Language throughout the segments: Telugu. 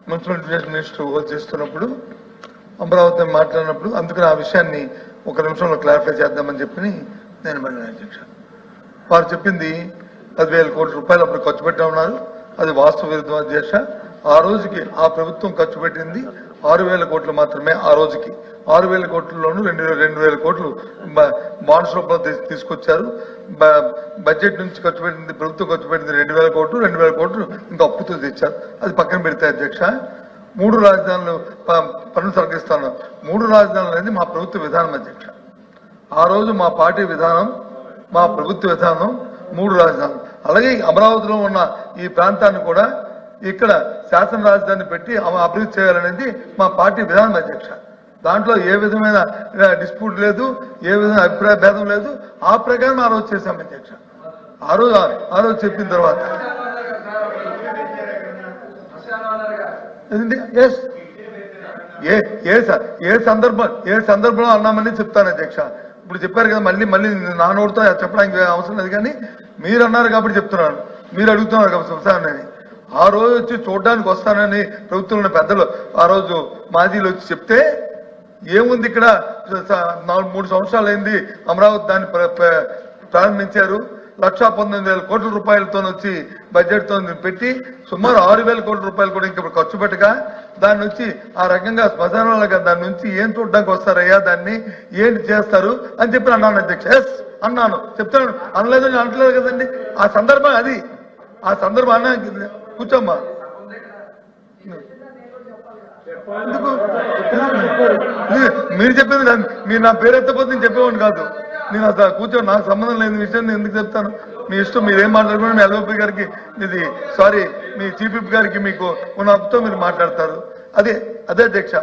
మున్సిపల్ మినిస్టర్ హోస్ట్ చేస్తున్నప్పుడు అమరావతి మాట్లాడినప్పుడు అందుకని ఆ విషయాన్ని ఒక నిమిషంలో క్లారిఫై చేద్దామని చెప్పి నేను మళ్ళీ అధ్యక్ష వారు చెప్పింది 10,000 కోట్ల రూపాయలు అప్పుడు ఖర్చు పెట్టామన్నారు. అది వాస్తవ విరుద్ధం అధ్యక్ష. ఆ రోజుకి ఆ ప్రభుత్వం ఖర్చు పెట్టింది 6,000 కోట్లు మాత్రమే. ఆ రోజుకి 6,000 కోట్లలోనూ 2,000 కోట్లు బాండ్స్ రూపంలో తీసుకొచ్చారు. బడ్జెట్ నుంచి ఖర్చు పెట్టింది ప్రభుత్వం ఖర్చు పెట్టింది 2,000 కోట్లు 2,000 కోట్లు ఇంకా అప్పుతో తెచ్చారు. అది పక్కన పెడితే అధ్యక్ష 3 రాజధానులు పన్ను తగ్గిస్తాను 3 రాజధానులు అనేది మా ప్రభుత్వ విధానం అధ్యక్ష. ఆ రోజు మా పార్టీ విధానం మా ప్రభుత్వ విధానం 3 రాజధానులు. అలాగే అమరావతిలో ఉన్న ఈ ప్రాంతాన్ని కూడా ఇక్కడ శాసన రాజధాని పెట్టి అభివృద్ధి చేయాలనేది మా పార్టీ విధానం అధ్యక్ష. దాంట్లో ఏ విధమైన డిస్ప్యూట్ లేదు, ఏ విధమైన అభిప్రాయ భేదం లేదు. ఆ ప్రకారం ఆ రోజు చేశాం అధ్యక్ష. ఆ రోజు చెప్పిన తర్వాత ఏ సందర్భంలో అన్నామని చెప్తాను అధ్యక్ష. ఇప్పుడు చెప్పారు కదా మళ్ళీ నా నోటితో చెప్పడానికి అవసరం లేదు, కానీ మీరు అన్నారు కాబట్టి చెప్తున్నాను. మీరు అడుగుతున్నారు కాబట్టి వస్తానని. ఆ రోజు వచ్చి చూడడానికి వస్తానని ప్రభుత్వంలో పెద్దలు ఆ రోజు మాజీలు వచ్చి చెప్తే ఏముంది ఇక్కడ 3 సంవత్సరాలు అయింది అమరావతి దాన్ని ప్రారంభించారు. 1,19,000 కోట్ల రూపాయలతో వచ్చి బడ్జెట్తో పెట్టి సుమారు 6,000 కోట్ల రూపాయలు కూడా ఇంకా ఖర్చు పెట్టగా దాని నుంచి ఆ రకంగా శ్మశానాలుగా దాని నుంచి ఏం చూడడానికి వస్తారయ్యా, దాన్ని ఏంటి చేస్తారు అని చెప్పి అన్నాను అధ్యక్ష. ఎస్ అన్నాను, చెప్తాను, అనలేదు అనట్లేదు కదండి. ఆ సందర్భం అది. ఆ సందర్భం అన్నా కూర్చోమ్మా. మీరు చెప్పింది మీరు నా పేరు ఎత్తపోతే నేను చెప్పేవాడిని కాదు. నేను అసలు కూర్చొని నాకు సంబంధం లేని విషయం నేను ఎందుకు చెప్తాను? మీ ఇష్టం, మీరేం మాట్లాడుకున్నా మీ ఎల్ఓపీ గారికి ఇది సారీ మీ చీఫ్ విప్ గారికి మీకు ఉన్న హక్కుతో మీరు మాట్లాడతారు. అదే అధ్యక్ష.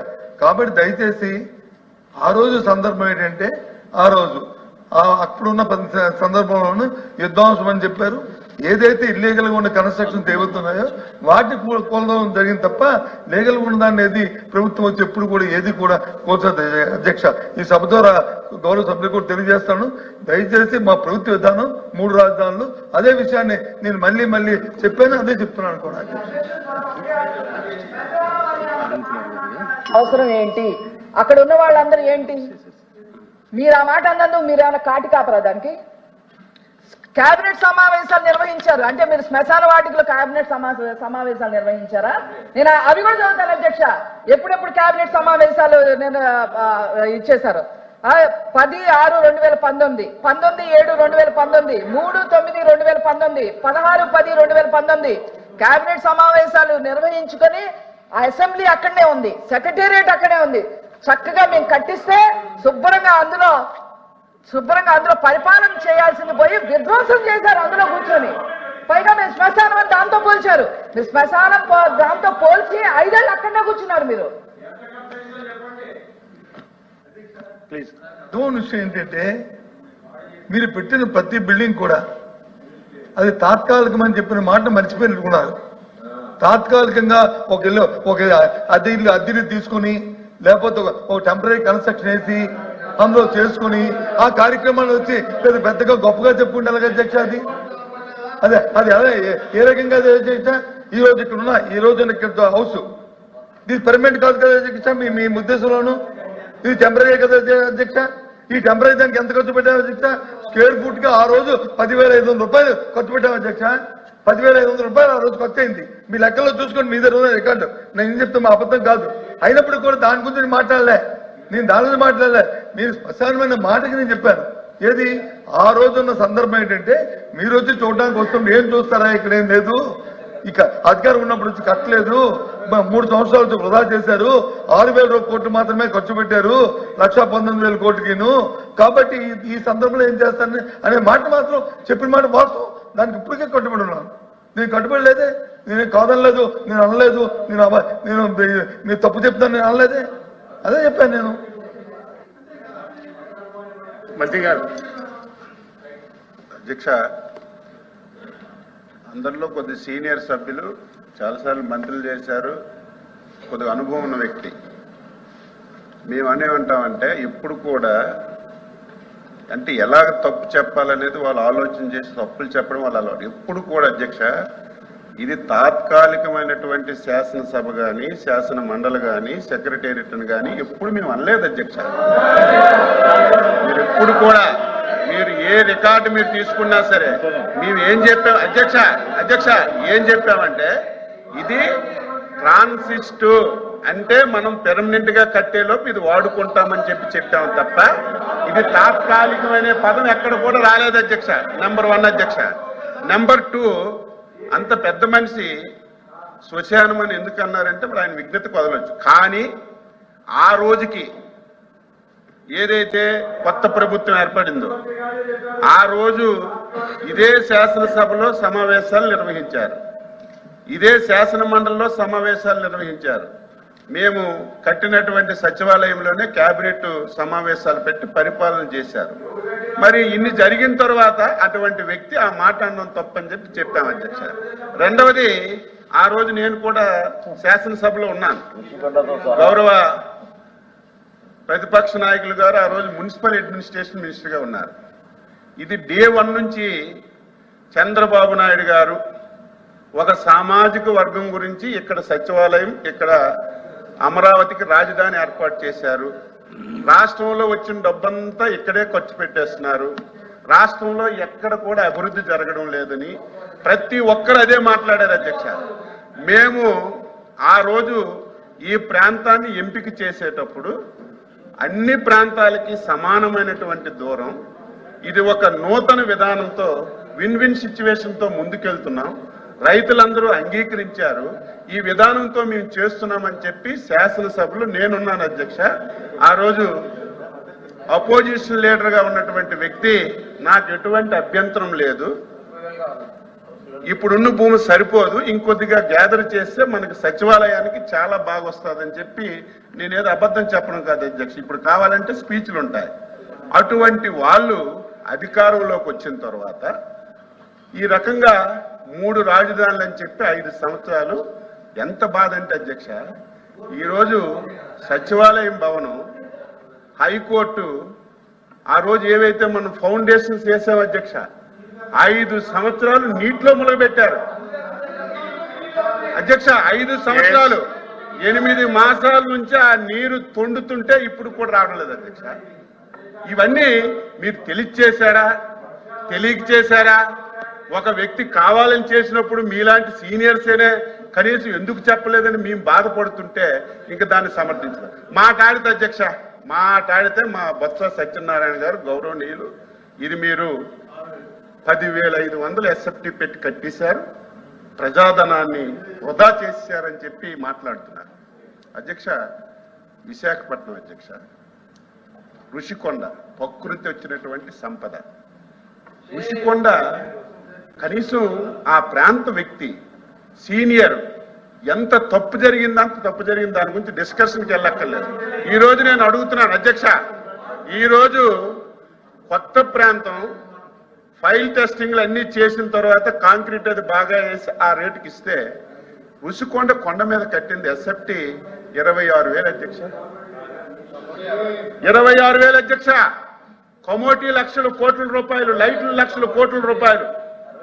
కాబట్టి దయచేసి ఆ రోజు సందర్భం ఏంటంటే ఆ రోజు అప్పుడున్న సందర్భంలోనూ యుద్ధాంశం అని చెప్పారు. ఏదైతే ఇల్లీగల్ గా ఉన్న కన్స్ట్రక్షన్స్ ఏవవుతున్నాయో వాటిని కూలడం జరిగింది తప్ప లీగల్ గా ఉన్న దాన్ని ఏది ప్రభుత్వం వచ్చి ఎప్పుడు కూడా ఏది కూడా కూల్చదు అధ్యక్ష. ఈ సభ ద్వారా గౌరవ సభ్యులు కూడా తెలియజేస్తాను. దయచేసి మా ప్రభుత్వ విధానం 3 రాజధానులు. అదే విషయాన్ని నేను మళ్ళీ చెప్పాను, అదే చెప్తున్నాను కూడా. అవసరం ఏంటి? అక్కడ ఉన్న వాళ్ళందరూ ఏంటి? మీరు ఆ మాట అన్నందుకు మీరు ఏమైనా కాటి కాపరా? దానికి కేబినెట్ సమావేశాలు నిర్వహించారు అంటే మీరు శ్మశాన వాటికలో కేబినెట్ సమావేశాలు నిర్వహించారా? నేను అవి కూడా చదువుతాను అధ్యక్ష. ఎప్పుడెప్పుడు కేబినెట్ సమావేశాలు నేను ఇచ్చేశారు? 10/6/2019, 19/7/2019, 3/9/2019, 16/10/2019 కేబినెట్ సమావేశాలు నిర్వహించుకొని ఆ అసెంబ్లీ అక్కడనే ఉంది, సెక్రటేరియట్ అక్కడే ఉంది. చక్కగా మేము కట్టిస్తే శుభ్రంగా అందులో పరిపాలన చేయాల్సింది పోయి విధ్వంసం చేశారు అందులో కూర్చొని. పైగా మీరు శ్మశానం అని దాంతో పోల్చారు. మీరు శ్మశానం దాంతో పోల్చి 5 ఏళ్ళు అక్కడనే కూర్చున్నారు మీరు. విషయం ఏంటంటే మీరు పెట్టిన ప్రతి బిల్డింగ్ కూడా అది తాత్కాలికమని చెప్పిన మాట మర్చిపోయినట్టుకున్నారు. తాత్కాలికంగా ఒక అద్దెని తీసుకుని లేకపోతే ఒక టెంపరీ కన్స్ట్రక్షన్ వేసి అందులో చేసుకుని ఆ కార్యక్రమాలు వచ్చి పెద్దగా గొప్పగా చెప్పుకుంటారు అధ్యక్ష. అది అదే ఏ రకంగా అధ్యక్ష. ఈ రోజు ఇక్కడ ఉన్న ఈ రోజు ఇక్కడ హౌస్ ఇది పర్మనెంట్ కాదు కదా అధ్యక్ష. మీ ఉద్దేశంలోను ఇది టెంపరీ కదా అధ్యక్ష. ఈ టెంపరీ దానికి ఎంత ఖర్చు పెట్టాము అధ్యక్ష? స్క్వేర్ ఫుట్ గా ఆ రోజు 10,500 రూపాయలు ఖర్చు పెట్టాము అధ్యక్ష. 10,500 రూపాయలు ఆ రోజు ఖర్చు అయింది. మీ లెక్కల్లో చూసుకోండి, మీ దగ్గర రికార్డు. నేను ఏం చెప్తాను, అబద్ధం కాదు. అయినప్పుడు కూడా దాని గురించి మాట్లాడలే, నేను దాని గురించి మాట్లాడలే. మీరు స్పష్టమైన మాటకి నేను చెప్పాను. ఏది ఆ రోజున్న సందర్భం ఏంటంటే మీరు వచ్చి చూడడానికి వస్తాం, ఏం చూస్తారా ఇక్కడ ఏం లేదు, ఇక అధికారం ఉన్నప్పుడు వచ్చి కట్టలేదు, 3 సంవత్సరాలు వృధా చేశారు, 6,000 కోట్లు మాత్రమే ఖర్చు పెట్టారు 1,19,000 కోట్లకిను. కాబట్టి ఈ సందర్భంలో ఏం చేస్తారని అనే మాట మాత్రం చెప్పిన మాట వాస్తవం. దానికి ఇప్పటికే కట్టుబడి ఉన్నాను. నేను కట్టుబడి లేదే, నేను కాదనలేదు, నేను అనలేదు, నేను మీరు తప్పు చెప్తాను నేను అనలేదే, అదే చెప్పాను నేను. మంత్రి గారు. అధ్యక్ష, అందరిలో కొద్ది సీనియర్ సభ్యులు చాలాసార్లు మంత్రులు చేశారు, కొద్దిగా అనుభవం ఉన్న వ్యక్తి. మేము అనేమంటామంటే ఇప్పుడు కూడా అంటే ఎలాగ తప్పు చెప్పాలనేది వాళ్ళు ఆలోచన చేసి తప్పులు చెప్పడం వాళ్ళు అలవాటు. ఎప్పుడు కూడా అధ్యక్ష ఇది తాత్కాలికమైనటువంటి శాసనసభ కానీ శాసన మండలి కానీ సెక్రటేరియట్ కానీ ఎప్పుడు మేము అనలేదు అధ్యక్ష. మీరు ఎప్పుడు కూడా మీరు ఏ రికార్డు మీరు తీసుకున్నా సరే మేము ఏం చెప్పాం అధ్యక్ష ఏం చెప్పామంటే ఇది ట్రాన్సిస్ట్ అంటే మనం పెర్మనెంట్ గా కట్టేలోపు ఇది వాడుకుంటామని చెప్పాం తప్ప ఇది తాత్కాలికమైన పదం ఎక్కడ కూడా రాలేదు అధ్యక్ష. నెంబర్ 1 అధ్యక్ష. నెంబర్ 2 అంత పెద్ద మనిషి శ్మశానం అని ఎందుకు అన్నారంటే మరి ఆయన విజ్ఞతకు వదలొచ్చు. కానీ ఆ రోజుకి ఏదైతే కొత్త ప్రభుత్వం ఏర్పడిందో ఆ రోజు ఇదే శాసనసభలో సమావేశాలు నిర్వహించారు, ఇదే శాసన మండలిలో సమావేశాలు నిర్వహించారు. మేము కట్టినటువంటి సచివాలయంలోనే కేబినెట్ సమావేశాలు పెట్టి పరిపాలన చేశారు. మరి ఇన్ని జరిగిన తర్వాత అటువంటి వ్యక్తి ఆ మాట అన్నం తప్పని చెప్పాం అధ్యక్ష. రెండవది ఆ రోజు నేను కూడా శాసనసభలో ఉన్నాను. గౌరవ ప్రతిపక్ష నాయకులు గారు ఆ రోజు మున్సిపల్ అడ్మినిస్ట్రేషన్ మినిస్టర్గా ఉన్నారు. ఇది డే 1 నుంచి చంద్రబాబు నాయుడు గారు ఒక సామాజిక వర్గం గురించి ఇక్కడ సచివాలయం, ఇక్కడ అమరావతికి రాజధాని ఏర్పాటు చేశారు. రాష్ట్రంలో వచ్చిన డబ్బంతా ఇక్కడే ఖర్చు పెట్టేస్తున్నారు, రాష్ట్రంలో ఎక్కడ కూడా అభివృద్ధి జరగడం లేదని ప్రతి ఒక్కరు అదే మాట్లాడారు అధ్యక్ష. మేము ఆ రోజు ఈ ప్రాంతాన్ని ఎంపిక చేసేటప్పుడు అన్ని ప్రాంతాలకి సమానమైనటువంటి దూరం, ఇది ఒక నూతన విధానంతో విన్ విన్ సిచ్యువేషన్తో ముందుకెళ్తున్నాం, రైతులందరూ అంగీకరించారు, ఈ విధానంతో మేము చేస్తున్నామని చెప్పి శాసనసభలో నేనున్నాను అధ్యక్ష. ఆ రోజు అపోజిషన్ లీడర్గా ఉన్నటువంటి వ్యక్తి నాకు ఎటువంటి అభ్యంతరం లేదు, ఇప్పుడున్న భూమి సరిపోదు, ఇంకొద్దిగా గ్యాదర్ చేస్తే మనకి సచివాలయానికి చాలా బాగా వస్తుందని చెప్పి నేనేదో అబద్ధం చెప్పడం కాదు అధ్యక్ష. ఇప్పుడు కావాలంటే స్పీచ్లు ఉంటాయి. అటువంటి వాళ్ళు అధికారంలోకి వచ్చిన తర్వాత ఈ రకంగా 3 రాజధానులు అని చెప్పి 5 సంవత్సరాలు ఎంత బాధ అంటే అధ్యక్ష, ఈరోజు సచివాలయం భవనం, హైకోర్టు ఆ రోజు ఏవైతే మనం ఫౌండేషన్స్ వేసాం అధ్యక్ష 5 సంవత్సరాలు నీటిలో మునగబెట్టారు అధ్యక్ష. 5 సంవత్సరాలు 8 మాసాల నుంచి ఆ నీరు తొండుతుంటే ఇప్పుడు కూడా రావడం లేదు అధ్యక్ష. ఇవన్నీ మీరు తెలియచేశారా, తెలియక చేశారా? ఒక వ్యక్తి కావాలని చేసినప్పుడు మీలాంటి సీనియర్సేనే కనీసం ఎందుకు చెప్పలేదని మేము బాధపడుతుంటే ఇంకా దాన్ని సమర్థించారు. మాట్లాడితే అధ్యక్ష, మాట్లాడితే మా బొత్స సత్యనారాయణ గారు గౌరవనీయులు, ఇది మీరు 10,500 ఎస్ఎఫ్టీ పెట్టి కట్టేశారు, ప్రజాధనాన్ని వృధా చేశారని చెప్పి మాట్లాడుతున్నారు అధ్యక్ష. విశాఖపట్నం అధ్యక్ష, ఋషికొండ ప్రకృతి వచ్చినటువంటి సంపద. ఋషికొండ కనీసం ఆ ప్రాంత వ్యక్తి సీనియర్ ఎంత తప్పు జరిగింది, అంత తప్పు జరిగింది, దాని గురించి డిస్కషన్కి వెళ్ళక్కర్లేదు. ఈ రోజు నేను అడుగుతున్నాను అధ్యక్ష, ఈరోజు కొత్త ప్రాంతం ఫైల్ టెస్టింగ్లు అన్ని చేసిన తర్వాత కాంక్రీట్ అది బాగా వేసి ఆ రేటుకి ఇస్తే ఋషికొండ కొండ మీద కట్టింది ఎస్ఎఫ్టీ 26,000 అధ్యక్ష. 26,000 అధ్యక్ష. కమోటీ లక్షల కోట్ల రూపాయలు, లైట్లు లక్షల కోట్ల రూపాయలు.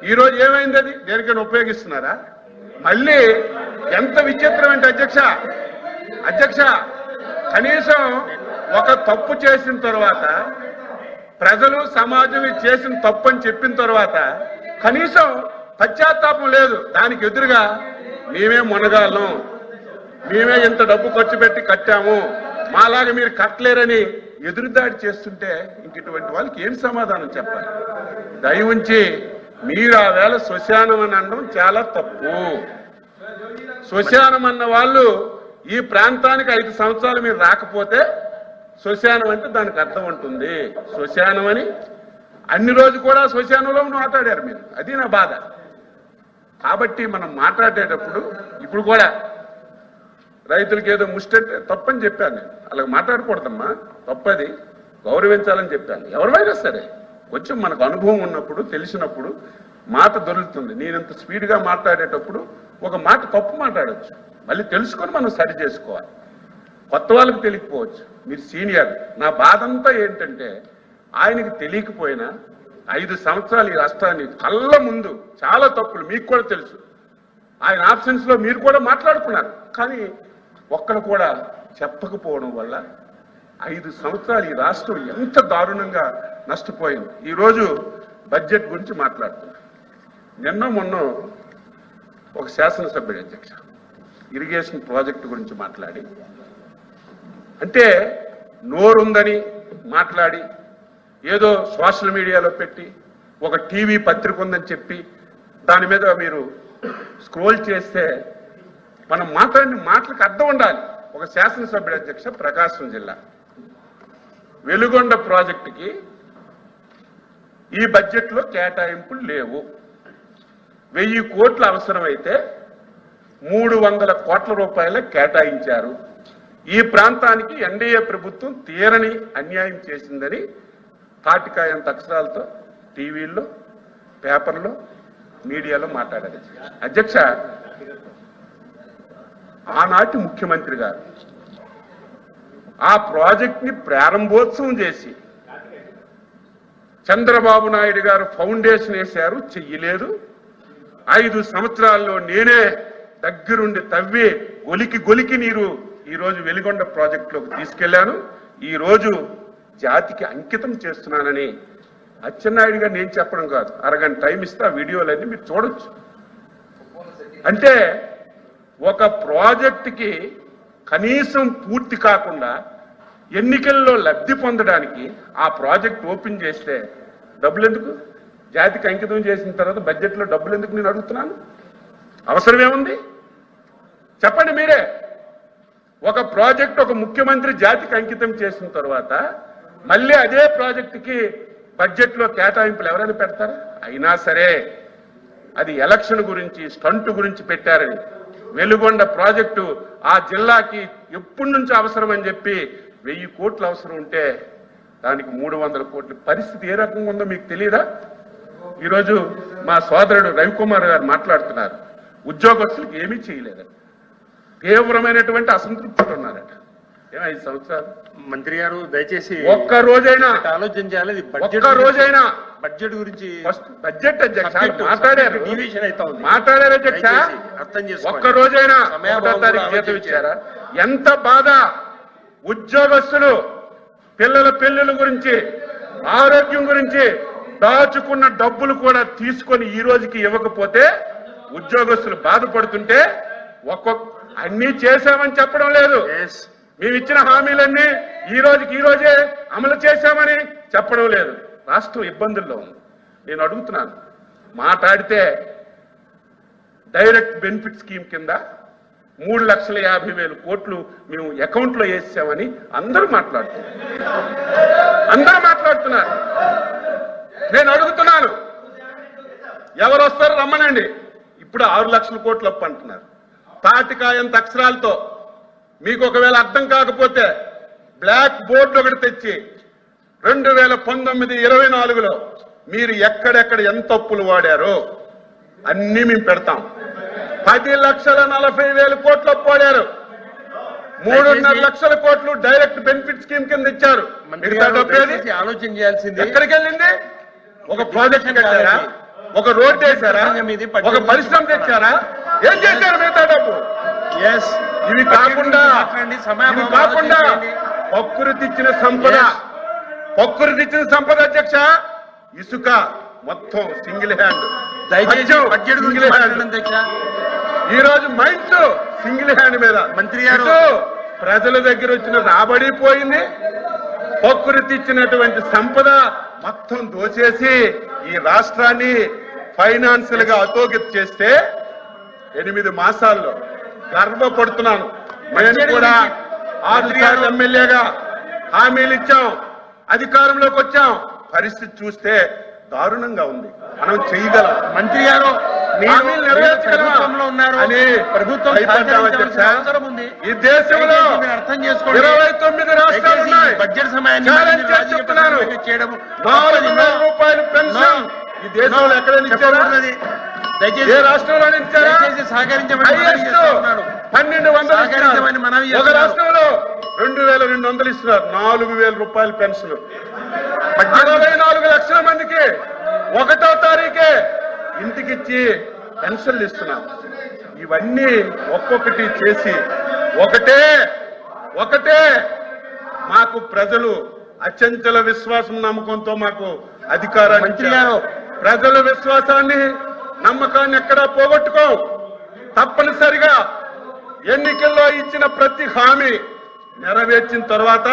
ఈ రోజు ఏమైంది? అది దేనికైనా ఉపయోగిస్తున్నారా? మళ్ళీ ఎంత విచిత్రం అంటే అధ్యక్ష కనీసం ఒక తప్పు చేసిన తర్వాత ప్రజలు సమాజం చేసిన తప్పు అని చెప్పిన తర్వాత కనీసం పశ్చాత్తాపం లేదు. దానికి ఎదురుగా మేమే మునగాలం, మేమే ఇంత డబ్బు ఖర్చు పెట్టి కట్టాము, మాలాగా మీరు కట్టలేరని ఎదురుదాడి చేస్తుంటే ఇంక ఇటువంటి వాళ్ళకి ఏం సమాధానం చెప్పాలి? దయ ఉంచి మీరు ఆ వేళ శ్మశానం అని అనడం చాలా తప్పు. శ్మశానం అన్న వాళ్ళు ఈ ప్రాంతానికి 5 సంవత్సరాలు మీరు రాకపోతే శ్మశానం అంటే దానికి అర్థం ఉంటుంది. శ్మశానం అని అన్ని రోజు కూడా శ్మశానంలో మాట్లాడారు మీరు, అది నా బాధ. కాబట్టి మనం మాట్లాడేటప్పుడు ఇప్పుడు కూడా రైతులకి ఏదో ముష్టంటే తప్పని చెప్పాను నేను. అలాగ మాట్లాడకూడదమ్మా, తప్పది, గౌరవించాలని చెప్పాను. ఎవరివైనా సరే కొంచెం మనకు అనుభవం ఉన్నప్పుడు, తెలిసినప్పుడు మాట దొరుకుతుంది. నేనంత స్పీడ్గా మాట్లాడేటప్పుడు ఒక మాట తప్పు మాట్లాడచ్చు, మళ్ళీ తెలుసుకొని మనం సరి చేసుకోవాలి. కొత్త వాళ్ళకి తెలియకపోవచ్చు, మీరు సీనియర్. నా బాధ అంతా ఏంటంటే ఆయనకి తెలియకపోయినా 5 సంవత్సరాలు ఈ రాష్ట్రాన్ని కళ్ళ ముందు చాలా తప్పులు మీకు కూడా తెలుసు, ఆయన ఆబ్సెన్స్ లో మీరు కూడా మాట్లాడుకున్నారు. కానీ ఒక్కరు కూడా చెప్పకపోవడం వల్ల 5 సంవత్సరాలు ఈ రాష్ట్రం ఎంత దారుణంగా నష్టపోయింది. ఈరోజు బడ్జెట్ గురించి మాట్లాడుతున్నారు. నిన్న మొన్న ఒక శాసనసభ్యుడు అధ్యక్ష ఇరిగేషన్ ప్రాజెక్టు గురించి మాట్లాడి, అంటే నోరుందని మాట్లాడి ఏదో సోషల్ మీడియాలో పెట్టి ఒక టీవీ పత్రిక ఉందని చెప్పి దాని మీద మీరు స్క్రోల్ చేస్తే మనం మాట్లాడిన మాటలకు అర్థం ఉండాలి. ఒక శాసనసభ్యుడు అధ్యక్ష ప్రకాశం జిల్లా వెలుగొండ ప్రాజెక్టుకి ఈ బడ్జెట్లో కేటాయింపులు లేవు, 1000 కోట్లు అవసరమైతే 300 కోట్ల రూపాయలు కేటాయించారు. ఈ ప్రాంతానికి ఎన్డీఏ ప్రభుత్వం తీరని అన్యాయం చేసిందని తాటికాయంత అక్షరాలతో టీవీల్లో, పేపర్లో, మీడియాలో మాట్లాడారు. అధ్యక్ష, ఆనాటి ముఖ్యమంత్రి గారు ఆ ప్రాజెక్ట్ని ప్రారంభోత్సవం చేసి చంద్రబాబు నాయుడు గారు ఫౌండేషన్ వేశారు, చెయ్యలేదు. 5 సంవత్సరాల్లో నేనే దగ్గరుండి తవ్వి గొలికి నీరు ఈరోజు వెలిగొండ ప్రాజెక్టులోకి తీసుకెళ్లాను. ఈరోజు జాతికి అంకితం చేస్తున్నానని అచ్చెన్నాయుడు గారు నేను చెప్పడం కాదు, అరగంట టైం ఇస్తే ఆ వీడియోలన్నీ మీరు చూడొచ్చు. అంటే ఒక ప్రాజెక్టుకి కనీసం పూర్తి కాకుండా ఎన్నికల్లో లబ్ధి పొందడానికి ఆ ప్రాజెక్ట్ ఓపెన్ చేస్తే డబ్బులు ఎందుకు? జాతికి అంకితం చేసిన తర్వాత బడ్జెట్లో డబ్బులు ఎందుకు నేను అడుగుతున్నాను? అవసరమేముంది చెప్పండి మీరే. ఒక ప్రాజెక్ట్ ఒక ముఖ్యమంత్రి జాతికి అంకితం చేసిన తర్వాత మళ్ళీ అదే ప్రాజెక్టుకి బడ్జెట్లో కేటాయింపులు ఎవరైనా పెడతారు? అయినా సరే అది ఎలక్షన్ గురించి, స్టంట్ గురించి పెట్టారని. వెలుగొండ ప్రాజెక్టు ఆ జిల్లాకి ఎప్పటి నుంచి అవసరం అని చెప్పి 1000 కోట్లు అవసరం ఉంటే దానికి 300 కోట్ల పరిస్థితి ఏ రకంగా ఉందో మీకు తెలియదా? ఈరోజు మా సోదరుడు రవికుమార్ గారు మాట్లాడుతున్నారు, ఉద్యోగస్తులకు ఏమీ చేయలేదట, తీవ్రమైనటువంటి అసంతృప్తితో ఉన్నారట. 5 సంవత్సరాలు మంత్రి గారు దయచేసి ఒక్క రోజైనా ఆలోచన చేయాలి. ఒక్క రోజైనా బడ్జెట్ గురించి బడ్జెట్ అధ్యక్ష మాట్లాడారు, డివిజన్ అయితే ఉంది. మాట్లాడారు అధ్యక్ష. అర్థం చేసుకోండి. ఒక్క రోజైనా సమయాభావం 1వ తారీఖు కూడా జీతం ఇచ్చారా? ఎంత బాధ! ఉద్యోగస్తులు పిల్లల పెళ్లిళ్ళ గురించి, ఆరోగ్యం గురించి దాచుకున్న డబ్బులు కూడా తీసుకొని ఈ రోజుకి ఇవ్వకపోతే ఉద్యోగస్తులు బాధపడుతుంటే అన్ని చేశామని చెప్పడం లేదు. మేము ఇచ్చిన హామీలన్నీ ఈ రోజే అమలు చేశామని చెప్పడం లేదు. రాష్ట్రం ఇబ్బందుల్లో ఉంది. నేను అడుగుతున్నాను, మాట్లాడితే డైరెక్ట్ బెనిఫిట్ స్కీమ్ కింద 3,50,000 కోట్లు మేము అకౌంట్లో వేసామని అందరూ మాట్లాడుతున్నారు. నేను అడుగుతున్నాను, ఎవరు వస్తారు రమ్మనండి. ఇప్పుడు 6 లక్షల కోట్లు అప్పు అంటున్నారు. తాటికాయంత అక్షరాలతో మీకు ఒకవేళ అర్థం కాకపోతే బ్లాక్ బోర్డు ఒకటి తెచ్చి 2019-24లో మీరు ఎక్కడెక్కడ ఎంత అప్పులు వాడారో అన్ని మేము పెడతాం. 10,40,000 కోట్లు అప్పు వాడారు. 3.5 లక్షల కోట్లు డైరెక్ట్ బెనిఫిట్ స్కీమ్ కింద ఇచ్చారు. ఆలోచన చేయాల్సింది ఎక్కడికి వెళ్ళింది? ఒక ప్రాజెక్ట్ కట్టారా? ఒక రోడ్ వేశారా? ఒక పరిశ్రమ తెచ్చారా? ఏం చేశారు మిగతా డబ్బు? ఇవి కాకుండా ప్రకృతి ఇచ్చిన సంపద అధ్యక్ష, ఇసుక మొత్తం సింగిల్ హ్యాండ్. ఈ రోజు మైండ్స్ సింగిల్ హ్యాండ్ మీద మంత్రి గారు ప్రజల దగ్గర వచ్చిన రాబడి పోయింది. ప్రకృతి ఇచ్చినటువంటి సంపద మొత్తం దోచేసి ఈ రాష్ట్రాన్ని ఫైనాన్షియల్ గా అధోగతి చేస్తే 8 మాసాల్లో గర్వపడుతున్నాను. నేను కూడా 6 సార్లు ఎమ్మెల్యేగా హామీలు ఇచ్చాం, అధికారంలోకి వచ్చాం. పరిస్థితి చూస్తే దారుణంగా ఉంది. మనం చేయగలం. మంత్రి గారు హామీలు నెరవేర్చగలమా అని ప్రభుత్వం అవసరం ఉంది. ఈ దేశంలో అర్థం చేసుకోండి. 29 రాష్ట్రాలు ఉన్నాయి. బడ్జెట్ సమయాన్ని చెప్తున్నారు. చేయడం 4,000 రూపాయలు పెన్షన్ ఈ దేశంలో ఎక్కడైనా ఇచ్చారా? ఏ రాష్ట్రంలో ఇచ్చారా? సహకరించమని 1,200 ఒక రాష్ట్రంలో 2,200 ఇస్తున్నారు. 4,000 రూపాయల పెన్షన్ 64 లక్షల మందికి 1వ తారీఖే ఇంటికిచ్చి పెన్షన్లు ఇస్తున్నాం. ఇవన్నీ ఒక్కొక్కటి చేసి ఒకటే మాకు ప్రజలు అచంచల విశ్వాసం నమ్మకంతో మాకు అధికారాన్ని మంత్రి గారు. ప్రజల విశ్వాసాన్ని నమ్మకాన్ని ఎక్కడా పోగొట్టుకోం. తప్పనిసరిగా ఎన్నికల్లో ఇచ్చిన ప్రతి హామీ నెరవేర్చిన తర్వాత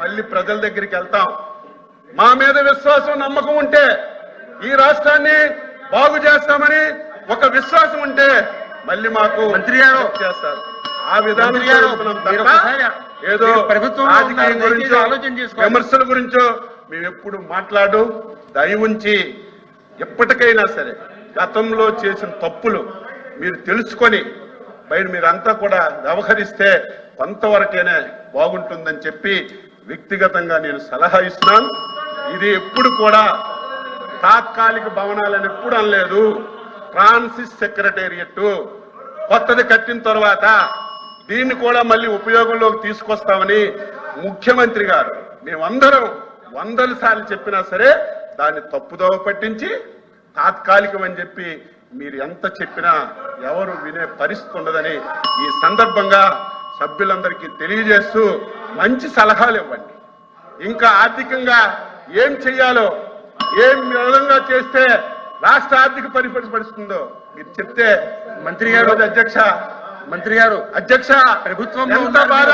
మళ్ళీ ప్రజల దగ్గరికి వెళ్తాం. మా మీద విశ్వాసం నమ్మకం ఉంటే ఈ రాష్ట్రాన్ని బాగు చేస్తామని ఒక విశ్వాసం ఉంటే మళ్ళీ మాకు మంత్రి గారు. చేస్తారు. ఆ విధానం మంత్రి గారు, చేస్తున్నాం మీరు తప్ప ఒకసారి ఏదో మీరు ప్రభుత్వంలో రాజకీయం ఉన్నారు, గురించో దయచేసి ఆలోచన చేసుకోండి. విమర్శల గురించో మేము ఎప్పుడు మాట్లాడు. దయ ఉంచి ఎప్పటికైనా సరే గతంలో చేసిన తప్పులు మీరు తెలుసుకొని బయట మీరంతా కూడా వ్యవహరిస్తే కొంతవరకైనా బాగుంటుందని చెప్పి వ్యక్తిగతంగా నేను సలహా ఇస్తున్నాను. ఇది ఎప్పుడు కూడా తాత్కాలిక భవనాలని ఎప్పుడు అనలేదు. ట్రాన్సిట్ సెక్రటేరియట్ కొత్తది కట్టిన తర్వాత దీన్ని కూడా మళ్ళీ ఉపయోగంలోకి తీసుకొస్తామని ముఖ్యమంత్రి గారు మేమందరం 100 సార్లు చెప్పినా సరే దాన్ని తప్పుదోవ పట్టించి తాత్కాలికం అని చెప్పి మీరు ఎంత చెప్పినా ఎవరు వినే పరిస్థితి ఉండదని ఈ సందర్భంగా సభ్యులందరికీ తెలియజేస్తూ మంచి సలహాలు ఇవ్వండి. ఇంకా ఆర్థికంగా ఏం చెయ్యాలో, ఏం విధంగా చేస్తే రాష్ట్ర ఆర్థిక పరిపడుతుందో మీరు చెప్తే మంత్రి గారు. మంత్రి గారు అధ్యక్ష ప్రభుత్వంలో ఎంత ఉన్నారు బాధ.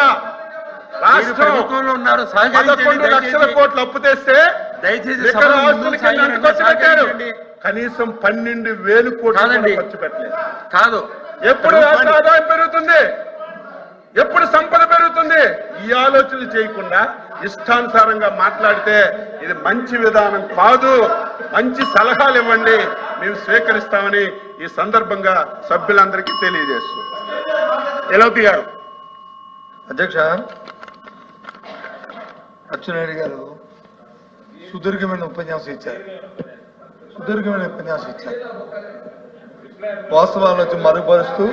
మీరు రాష్ట్రం ప్రభుత్వంలో ఉన్నారు, సహకరించండి 11 లక్షల దయచేసి. కోట్లు అప్పు తెస్తే దయచేసి లిక్కర్ సభను ఆస్తులకి ముందుకు సాగండి, ఎంత ఖర్చు పెట్టారు? సహకరించండి. కనీసం 12,000 కోట్లు కాదండి. ఖర్చు పెట్టలేదు. కాదు ఎప్పుడు రాష్ట్ర ఆదాయం పెరుగుతుంది, ఎప్పుడు సంపద పెరుగుతుంది, ఈ ఆలోచనలు చేయకుండా ఇష్టానుసారంగా మాట్లాడితే ఇది మంచి విధానం కాదు. మంచి సలహాలు ఇవ్వండి, మేము స్వీకరిస్తామని ఈ సందర్భంగా సభ్యులందరికీ తెలియజేస్తున్నాం. ఎలవతి గారు. అధ్యక్ష, అచ్చెన్నాయుడు గారు సుదీర్ఘమైన ఉపన్యాసం ఇచ్చారు. వాస్తవాలను వచ్చి మరుగుపరుస్తూ